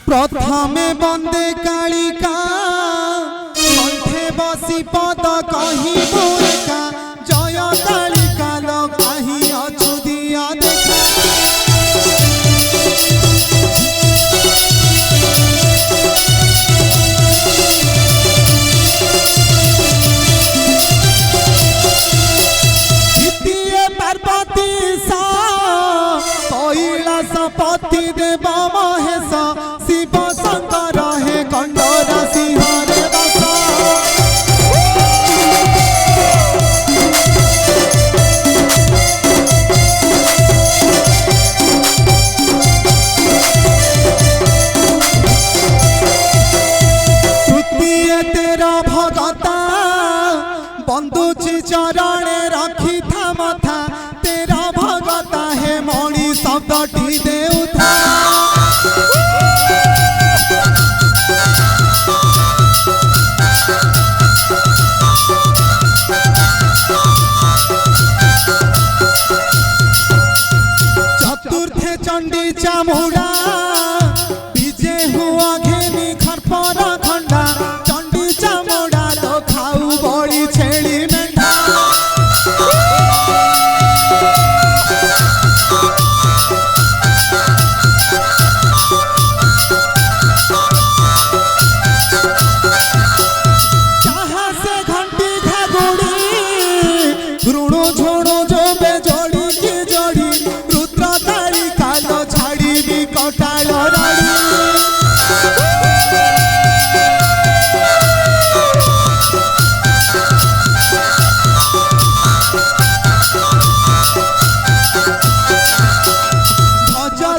प्रथमे बंदे कालिका कंठे बसी पद कही बुका जय कालिका लो कही अछु दिया देखा पार्वती सा कैलासपति देव महेश शिव शंकर हे कंडरा सिंह रे बसा तृतीय तेरा भगता बंदुची चरणे रखी था मथा तेरा भगता है मणि शब्दटी देउथा चतुर्थे चंडी चामुंडा विजय हुआ घेनी खरपर खंडा चंडी चामुंडा तो खाऊ बड़ी छेड़ी मेंढा कहाँ से घंटी घागुड़ी ऋणु झुणु जो बेजोड़ी की जोड़ी रुद्र तारी कालो छाड़ी भी कटालो राड़ी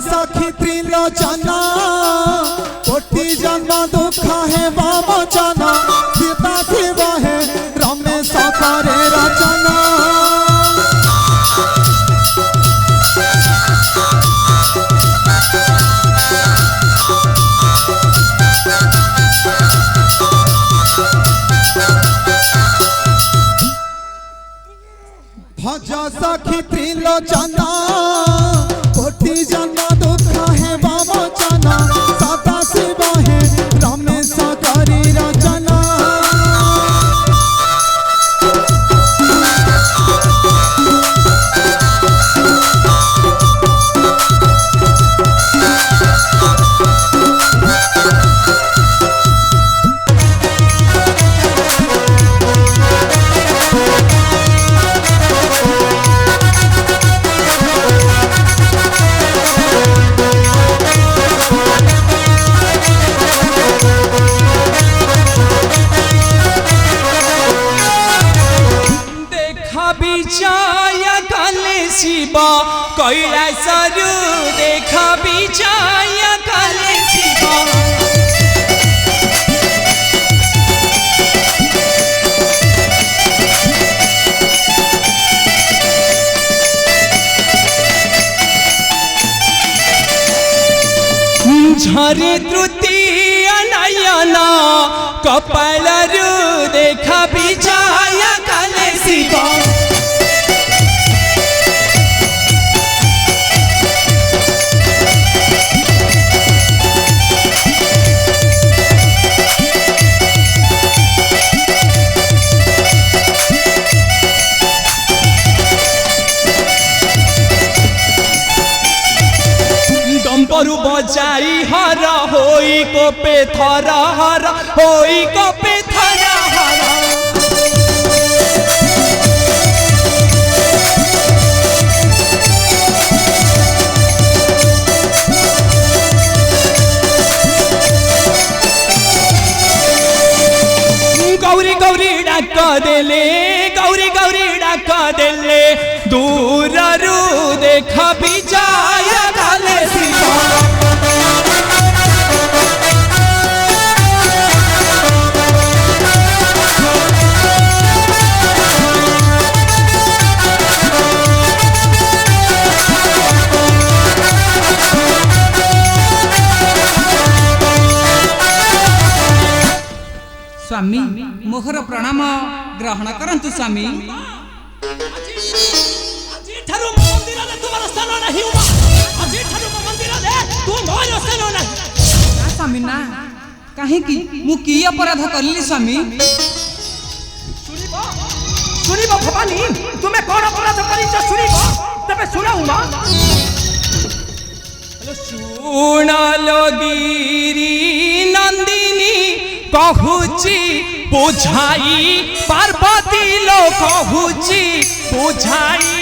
सखी त्रिलोचना कोटि जन्म दुख है वामचन सीता शिव है रमेश करे रचना भज सखी त्रिलोचना कोटि जन्म दुख है वामचन सदा शिव है रमेश करी रचना शिव कैलासरु देख विजय कले शिव झरे तृतीय नयन कपालरु देख विजय कले शिव डम्बरू बजाई हर होई कोपे थर हर होई कोपे थर हर गौरी गौरी डाक देले गौरी गौरी डाक देले दूररू देख विजय कले शिव स्वामी मोहर प्रणाम ग्रहण करंतु स्वामी स्वामी ना कहीं मु की अपराध करली स्वामी सुनिब भवानी तुमे कौन अपराध करिछ सुनिब तबे सुनाऊ मा सुनलो गिरी नंदिनी कहूची बुझाई पार्वती लो कहूची बुझाई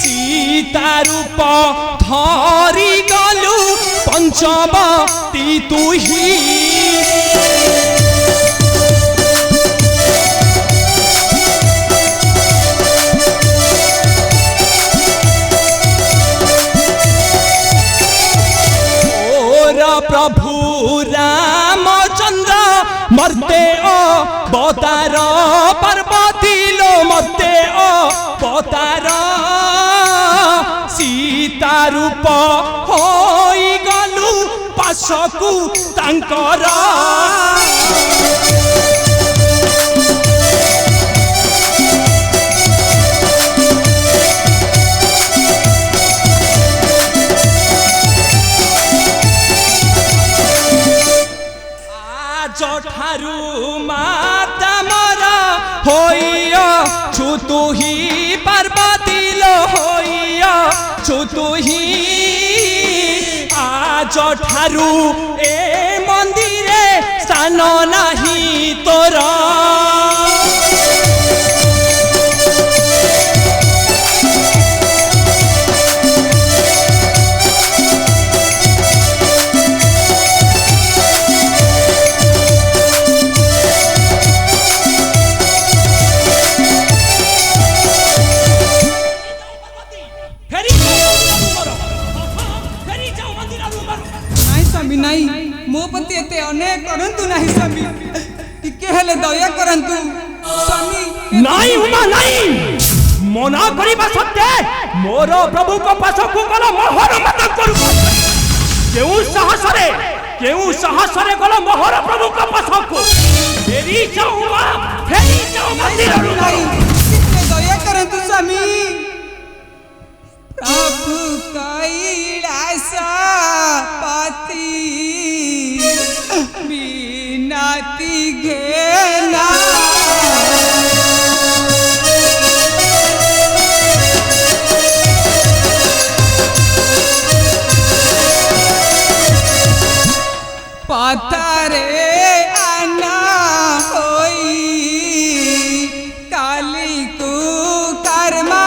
सीता रूप धरी गलु पंचवती तुही प्रभु रामचंद्र मरते अवतार पार्वती लो मरते अवतार सीता रूप होई गलु पाशकु तांकर ठारू माता मरा होइया छुतुही पार्वती लो होइया छुतुही आज ठारू ए मंदिरे स्थान नाही तोरा मो पति एते अनेक करंतु नाही स्वामी टिके हेले दया करंतु स्वामी नाही उमा नाही मना करिबा सत्य मोर प्रभु को पास को गल मोहर मत करू केउ साहसरे गल मोहर प्रभु को पास को फेरी जाऊ मंदिर नहीं टिके दया करंतु स्वामी प्रभु कैलास पति बिनाती घेना पतारे आना होई काली को कर्मा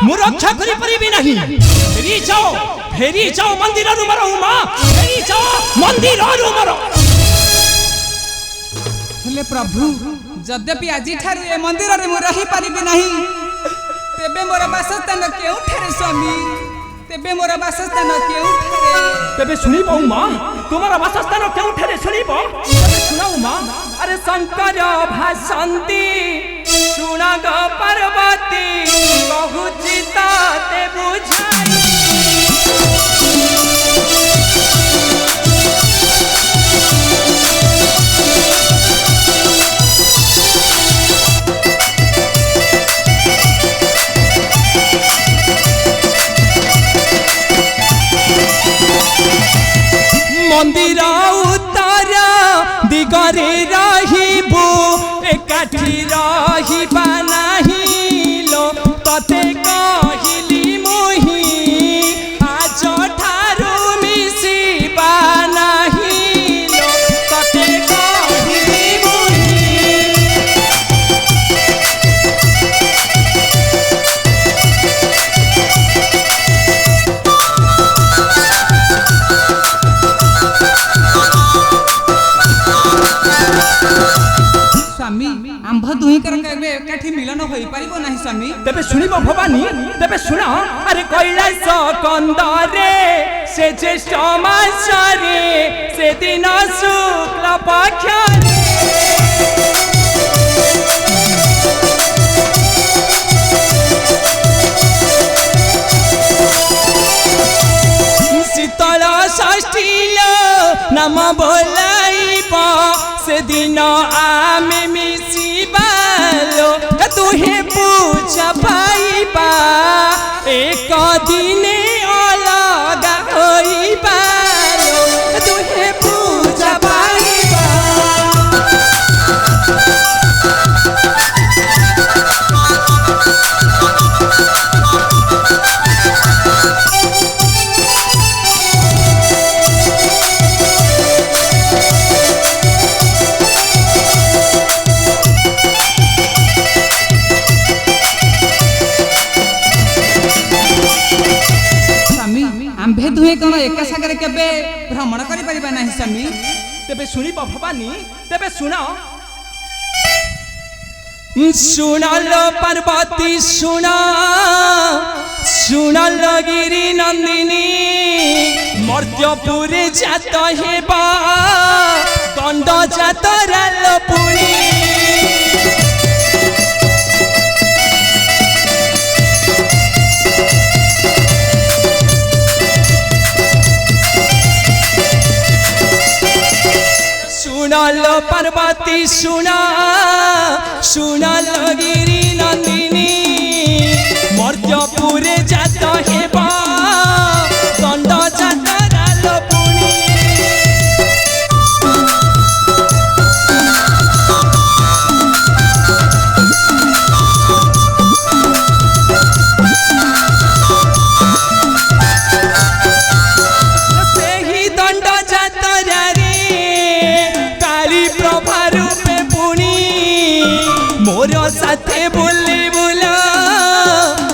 मु रक्षा करि परिबि नहीं फेरी जाओ मंदिर रु मरो उमा फेरी जाओ मंदिर रु मरो हेले प्रभु यद्यपि आज ठारू ए मंदिर रे मु रही परिबि नहीं तेबे मोर वासस्थान केउठारे स्वामी तेबे मोर वासस्थान केउठारे तेबे सुनिबो उमा तुम्हारा वासस्थान केउठारे सुनिबो तेबे सुना उमा अरे शंकर भाषंती सुना ग पार्वती बहुची ताते बुझाई मंदिर उत्तर दिगरे रहिबु एकाठी रहिबा नाही लो तते कहिली मोहि आज ठारू मिसिबा नाही लो तते कहिली मोहि स्वामी आंभ दुही कर केबे एकाठी मिलन होई परिबो नाही स्वामी तेबे सुनिबो भवानी तेबे सुना अरे कैलाश कंदरे से ज्येष्ठ मासरे से दिन शुक्ल पक्षरे शीतल षष्ठी नाम बोलाइबा से दिन आमे मिसिबालो तुहे पूजा पाइबा एक दिने अलग होइबालो तुहे पूजा पाइबा आंभे दुहे कौन एका सागर केबे भ्रमण करि परिबा नाही स्वामी तेबे सुनिबो भवानी तेबे सुना सुनलो पार्वती सुना सुनलो गिरी नंदिनी मर्त्यपुरे जात हेबा दंड जात रालो पुणी सुनलो पार्वती सुना सुनलो गिरी नंदिनी मर्त्यपुरे जात हेबा दंड जात रालो पुणी सेही दंड जात रे मोर साथे बोले बोला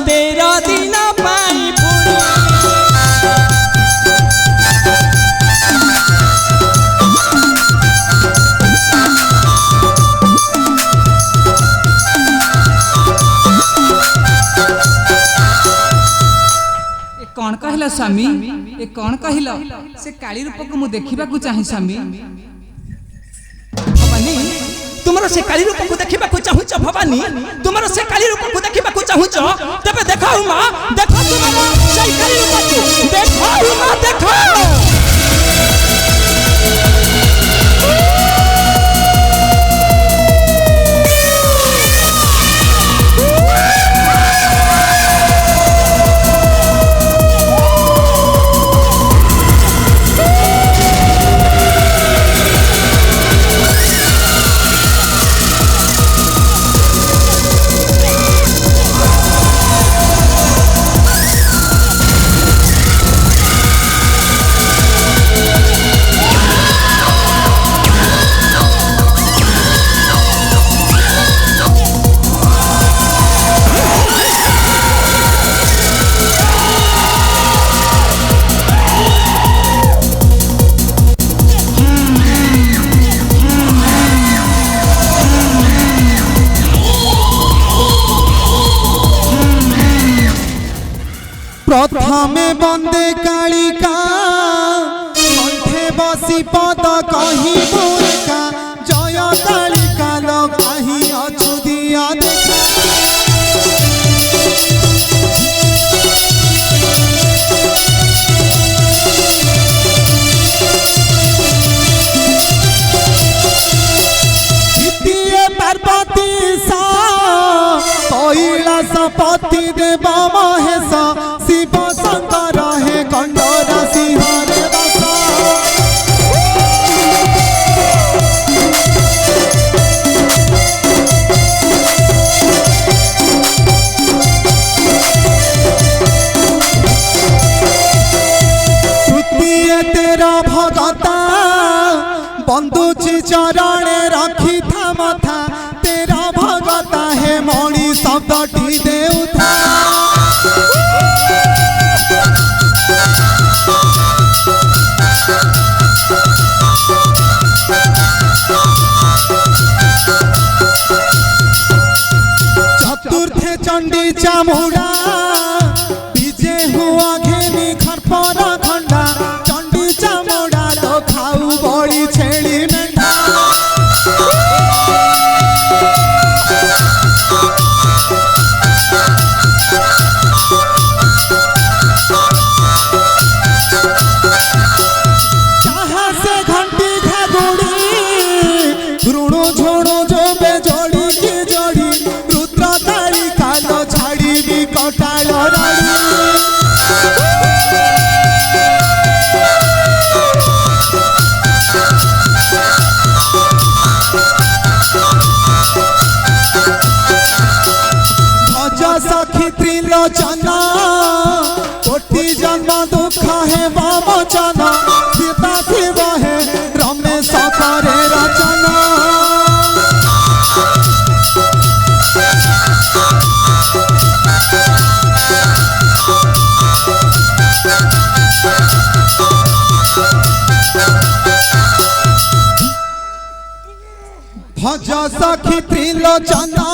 तेरा दिन पाई पुणी कौन कहला स्वामी ए कौन कहला से काली रूप को मु देखिबा को चाहि स्वामी भवानी तुमरो से काली रूप को देखिबा को चाहुच भवानी तुमरो से काली रूप को देखिबा को चाहुच तबे देखाऊ मां देखो तुमरो से काली रूप को देखाऊ मां देखो प्रथमे बंदे कालिका कंठे बसी पद कही बुका जय कालिका लो कही अछु दिया देखा कैलासपति देव महेश शिव शंकर हे कंडरा सिंह रे बसा तृतीय तेरा भगता बंदुची चरणे रखी था मथा तेरा भगता हे मणि शब्दटी देउथा चतुर्थे चंडी चामुंडा विजय हुआ घेनी खरपरा खंडा चंडी चामुंडा तो खाऊ बड़ी छेड़ी मेंढा सखी त्रिलोचना कोटि जन्म दुख है बाबचना सीता शिव है रमेश करे रचना भज सखी त्रिलोचना